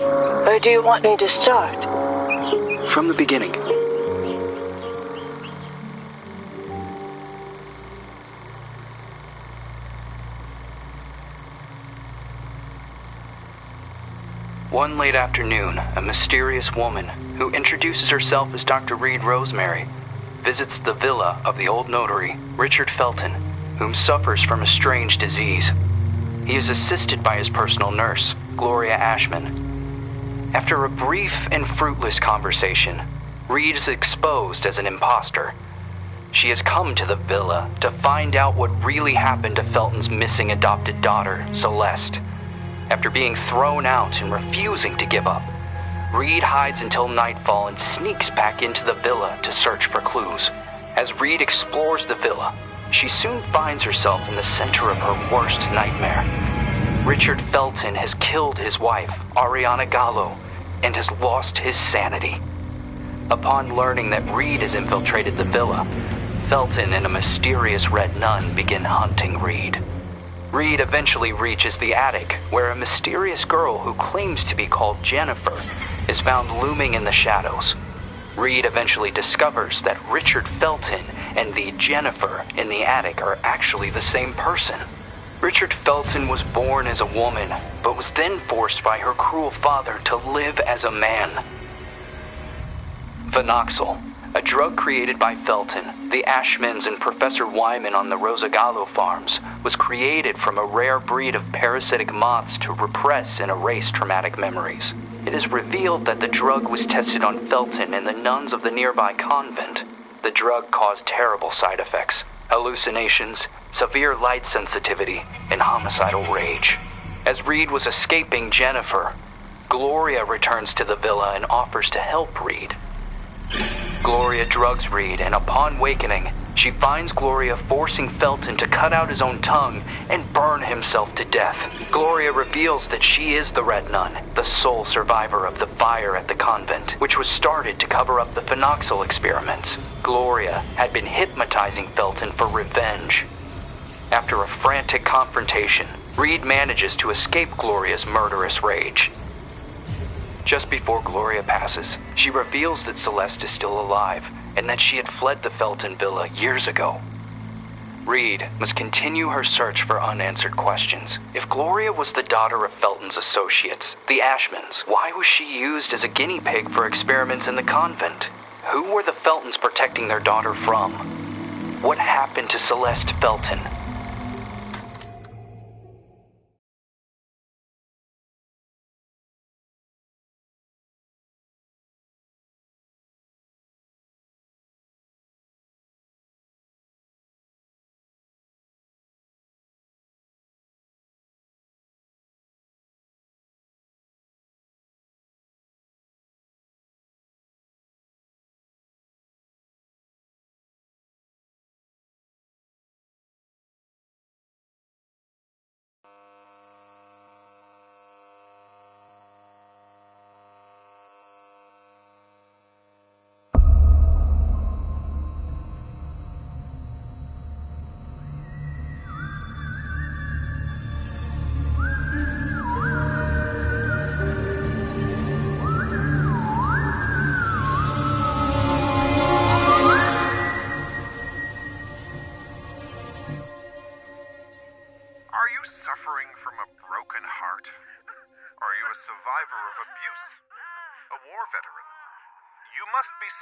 Or do you want me to start? From the beginning. One late afternoon, a mysterious woman, who introduces herself as Dr. Reed Rosemary, visits the villa of the old notary, Richard Felton, whom suffers from a strange disease. He is assisted by his personal nurse, Gloria Ashman. After a brief and fruitless conversation, Reed is exposed as an imposter. She has come to the villa to find out what really happened to Felton's missing adopted daughter, Celeste. After being thrown out and refusing to give up, Reed hides until nightfall and sneaks back into the villa to search for clues. As Reed explores the villa, she soon finds herself in the center of her worst nightmare. Richard Felton has killed his wife, Ariana Gallo, and has lost his sanity. Upon learning that Reed has infiltrated the villa, Felton and a mysterious red nun begin hunting Reed. Reed eventually reaches the attic, where a mysterious girl who claims to be called Jennifer is found looming in the shadows. Reed eventually discovers that Richard Felton and the Jennifer in the attic are actually the same person. Richard Felton was born as a woman, but was then forced by her cruel father to live as a man. Phenoxyl, a drug created by Felton, the Ashmans, and Professor Wyman on the Rosagallo farms, was created from a rare breed of parasitic moths to repress and erase traumatic memories. It is revealed that the drug was tested on Felton and the nuns of the nearby convent. The drug caused terrible side effects: hallucinations, severe light sensitivity, and homicidal rage. As Reed was escaping Jennifer, Gloria returns to the villa and offers to help Reed. Gloria drugs Reed, and upon wakening, she finds Gloria forcing Felton to cut out his own tongue and burn himself to death. Gloria reveals that she is the Red Nun, the sole survivor of the fire at the convent, which was started to cover up the phenoxyl experiments. Gloria had been hypnotizing Felton for revenge. After a frantic confrontation, Reed manages to escape Gloria's murderous rage. Just before Gloria passes, she reveals that Celeste is still alive and that she had fled the Felton villa years ago. Reed must continue her search for unanswered questions. If Gloria was the daughter of Felton's associates, the Ashmans, why was she used as a guinea pig for experiments in the convent? Who were the Feltons protecting their daughter from? What happened to Celeste Felton?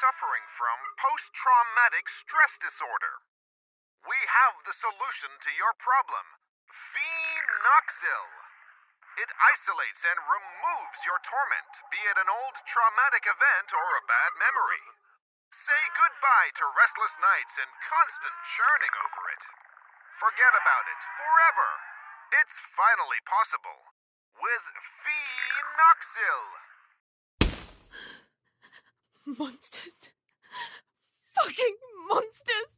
Suffering from post-traumatic stress disorder. We have the solution to your problem, Phenoxyl. It isolates and removes your torment, be it an old traumatic event or a bad memory. Say goodbye to restless nights and constant churning over it. Forget about it forever. It's finally possible with Phenoxyl. Monsters. Fucking monsters.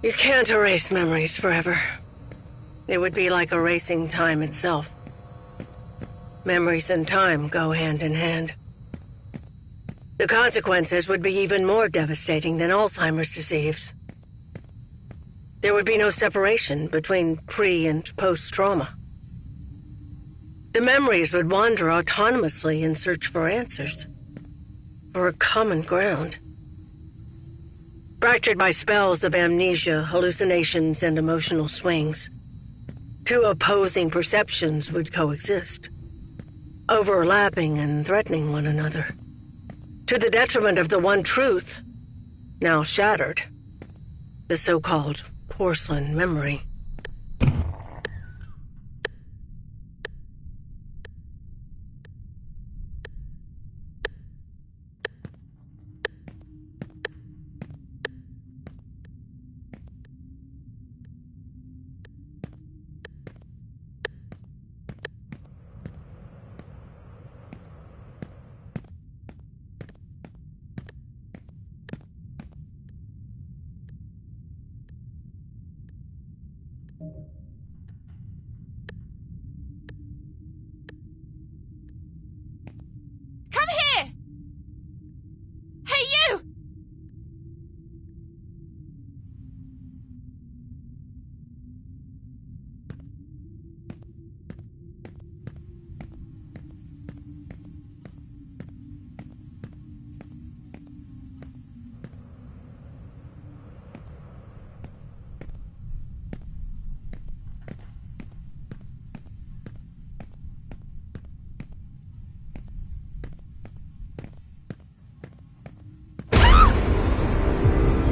You can't erase memories forever. It would be like erasing time itself. Memories and time go hand in hand. The consequences would be even more devastating than Alzheimer's disease. there would be no separation between pre- and post-trauma. The memories would wander autonomously in search for answers, for a common ground. Fractured by spells of amnesia, hallucinations, and emotional swings, two opposing perceptions would coexist, overlapping and threatening one another, to the detriment of the one truth, now shattered, the so-called porcelain memory. Come here! Hey, you!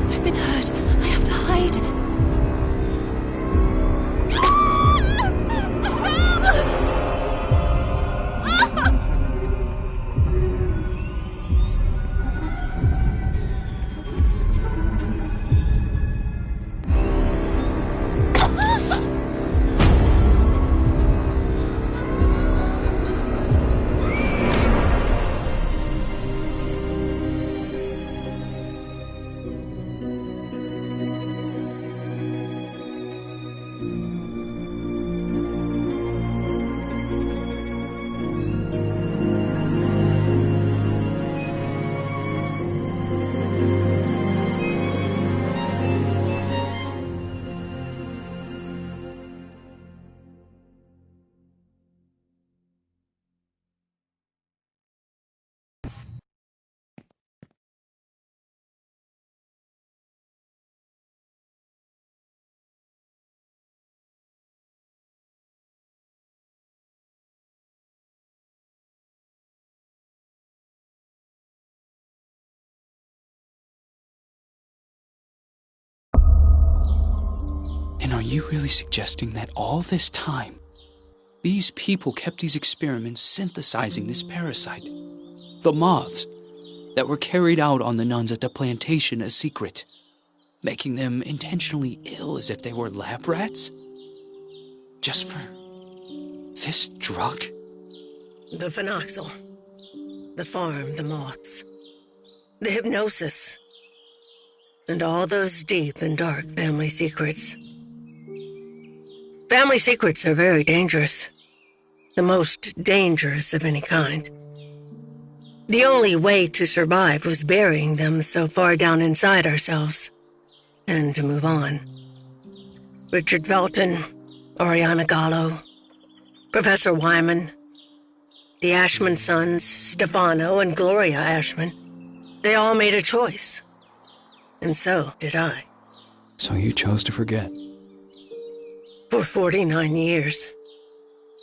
I've been hurt. I have to hide. And are you really suggesting that all this time, these people kept these experiments synthesizing this parasite? The moths that were carried out on the nuns at the plantation a secret, making them intentionally ill as if they were lab rats? Just for this drug? The phenoxyl, the farm, the moths, the hypnosis, and all those deep and dark family secrets. Family secrets are very dangerous. The most dangerous of any kind. The only way to survive was burying them so far down inside ourselves, and to move on. Richard Felton, Oriana Gallo, Professor Wyman, the Ashman sons, Stefano and Gloria Ashman, they all made a choice. And so did I. So you chose to forget? For 49 years.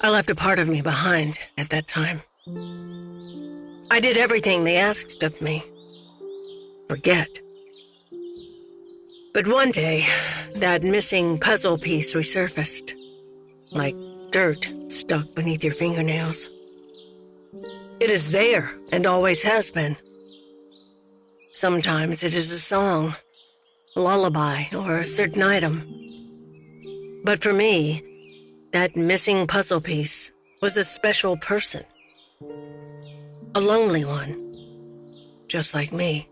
I left a part of me behind at that time. I did everything they asked of me. Forget. But one day, that missing puzzle piece resurfaced. Like dirt stuck beneath your fingernails. It is there, and always has been. Sometimes it is a song, a lullaby, or a certain item. But for me, that missing puzzle piece was a special person. A lonely one, just like me.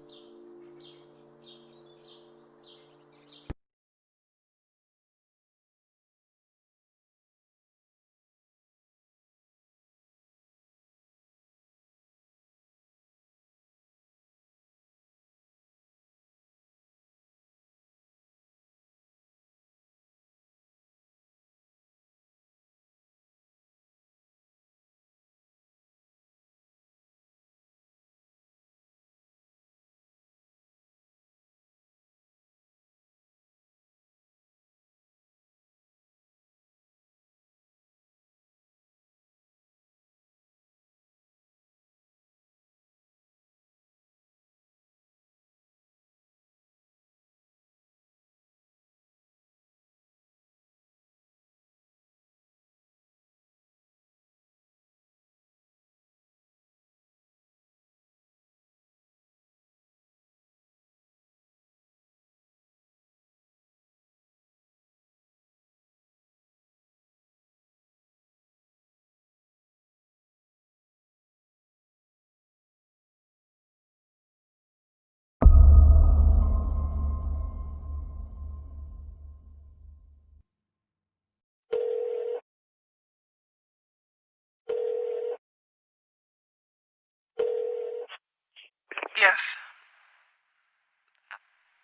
Yes.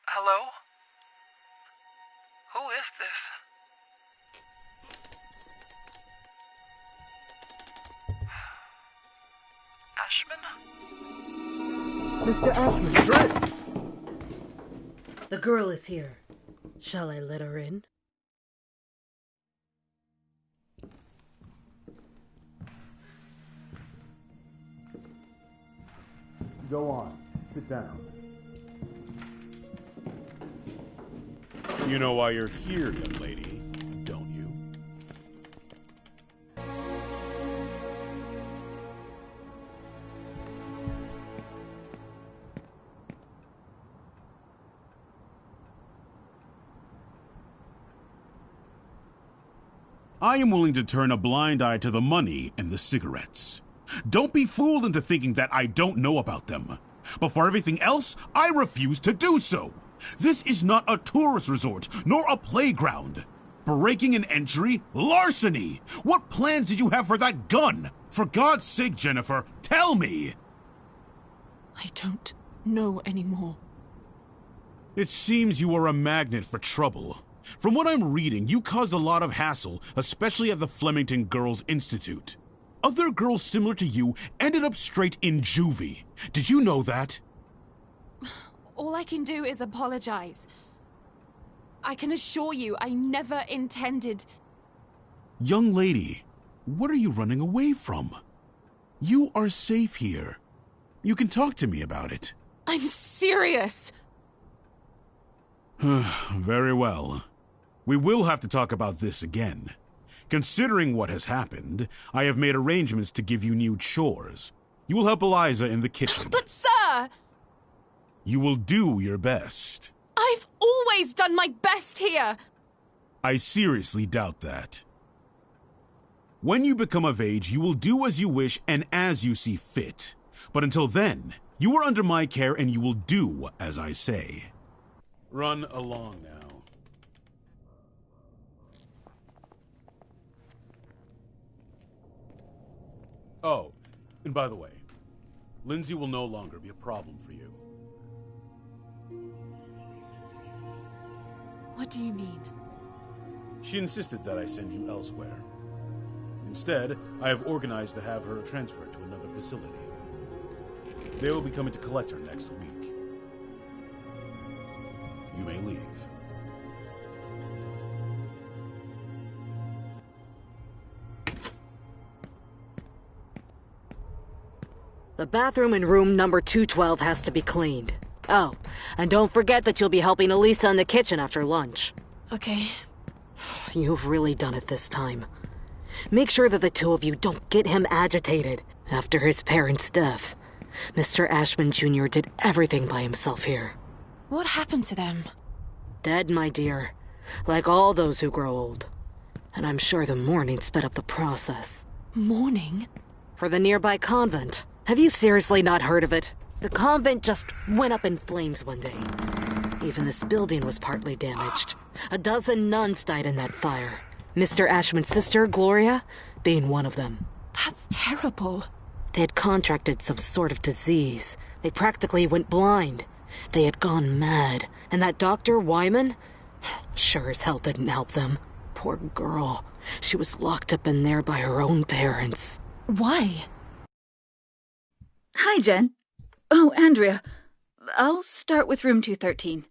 Hello? Who is this? Ashman? Mr. Ashman. Trish! The girl is here. Shall I let her in? Go on. Sit down. You know why you're here, young lady, don't you? I am willing to turn a blind eye to the money and the cigarettes. Don't be fooled into thinking that I don't know about them. But for everything else, I refuse to do so. This is not a tourist resort, nor a playground. Breaking an entry? Larceny! What plans did you have for that gun? For God's sake, Jennifer, tell me! I don't know anymore. It seems you are a magnet for trouble. From what I'm reading, you caused a lot of hassle, especially at the Flemington Girls Institute. Other girls similar to you ended up straight in juvie. Did you know that? All I can do is apologize. I can assure you I never intended... Young lady, what are you running away from? You are safe here. You can talk to me about it. I'm serious! Very well. We will have to talk about this again. Considering what has happened, I have made arrangements to give you new chores. You will help Eliza in the kitchen. But sir! You will do your best. I've always done my best here! I seriously doubt that. When you become of age, you will do as you wish and as you see fit. But until then, you are under my care and you will do as I say. Run along now. Oh, and by the way, Lindsay will no longer be a problem for you. What do you mean? She insisted that I send you elsewhere. Instead, I have organized to have her transferred to another facility. They will be coming to collect her next week. You may leave. The bathroom in room number 212 has to be cleaned. Oh, and don't forget that you'll be helping Elisa in the kitchen after lunch. Okay. You've really done it this time. Make sure that the two of you don't get him agitated after his parents' death. Mr. Ashman Jr. did everything by himself here. What happened to them? Dead, my dear. Like all those who grow old. And I'm sure the mourning sped up the process. Mourning? For the nearby convent. Have you seriously not heard of it? The convent just went up in flames one day. Even this building was partly damaged. 12 nuns died in that fire. Mr. Ashman's sister, Gloria, being one of them. That's terrible. They had contracted some sort of disease. They practically went blind. They had gone mad. And that Dr. Wyman? Sure as hell didn't help them. Poor girl. She was locked up in there by her own parents. Why? Hi, Jen. Oh, Andrea. I'll start with room 213.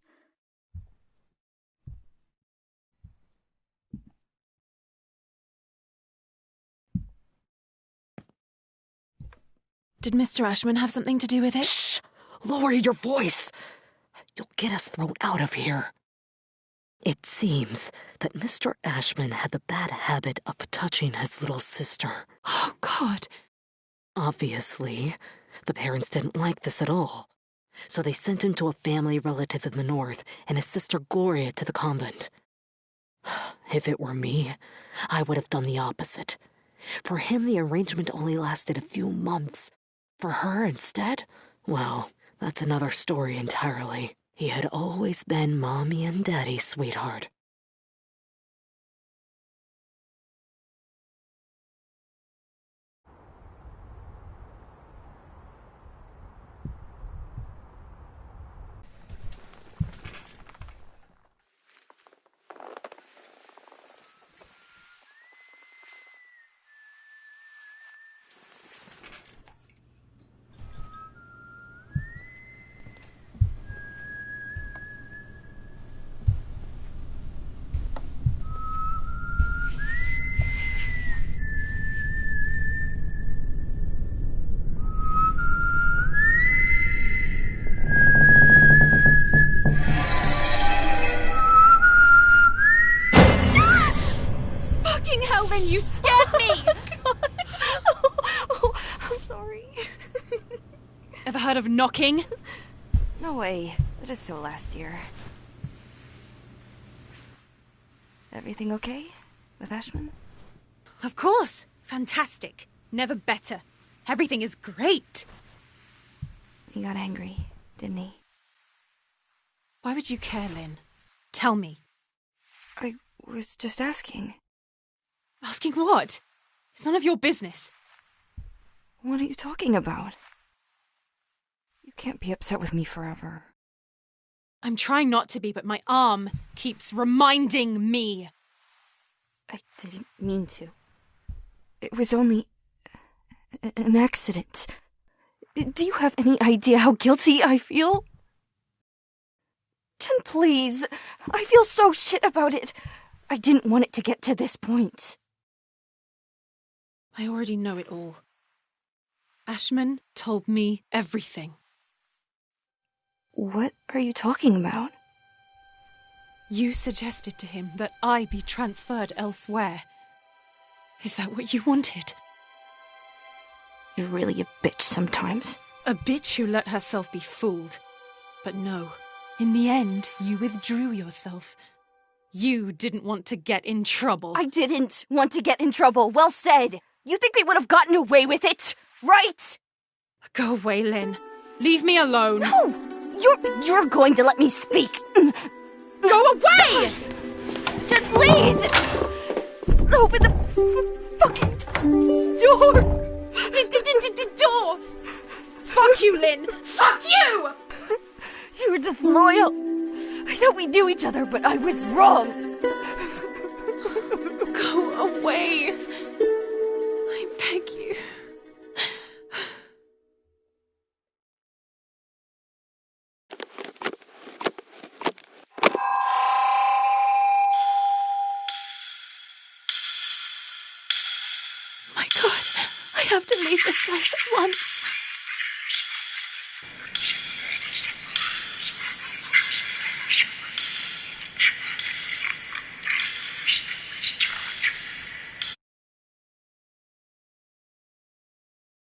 Did Mr. Ashman have something to do with it? Shh! Lower your voice! You'll get us thrown out of here. It seems that Mr. Ashman had the bad habit of touching his little sister. Oh, God. Obviously, the parents didn't like this at all. So they sent him to a family relative in the north and his sister Gloria to the convent. If it were me, I would have done the opposite. For him, the arrangement only lasted a few months. For her, instead, well, that's another story entirely. He had always been Mommy and Daddy's sweetheart. You scared me! I'm sorry. Ever heard of knocking? No way. It is so last year. Everything okay with Ashman? Of course. Fantastic. Never better. Everything is great. He got angry, didn't he? Why would you care, Lynn? Tell me. I was just asking. Asking what? It's none of your business. What are you talking about? You can't be upset with me forever. I'm trying not to be, but my arm keeps reminding me. I didn't mean to. It was only an accident. Do you have any idea how guilty I feel? Jen, please. I feel so shit about it. I didn't want it to get to this point. I already know it all. Ashman told me everything. What are you talking about? You suggested to him that I be transferred elsewhere. Is that what you wanted? You're really a bitch sometimes. A bitch who let herself be fooled. But no, in the end, you withdrew yourself. You didn't want to get in trouble. I didn't want to get in trouble. Well said. You think we would have gotten away with it, right? Go away, Lynn. Leave me alone. No! You're going to let me speak. Go away! Jen, please! Open the fucking door! The door! Fuck you, Lynn! Fuck you! You were just loyal. I thought we knew each other, but I was wrong. Go away. I beg you. My God, I have to leave this place at once.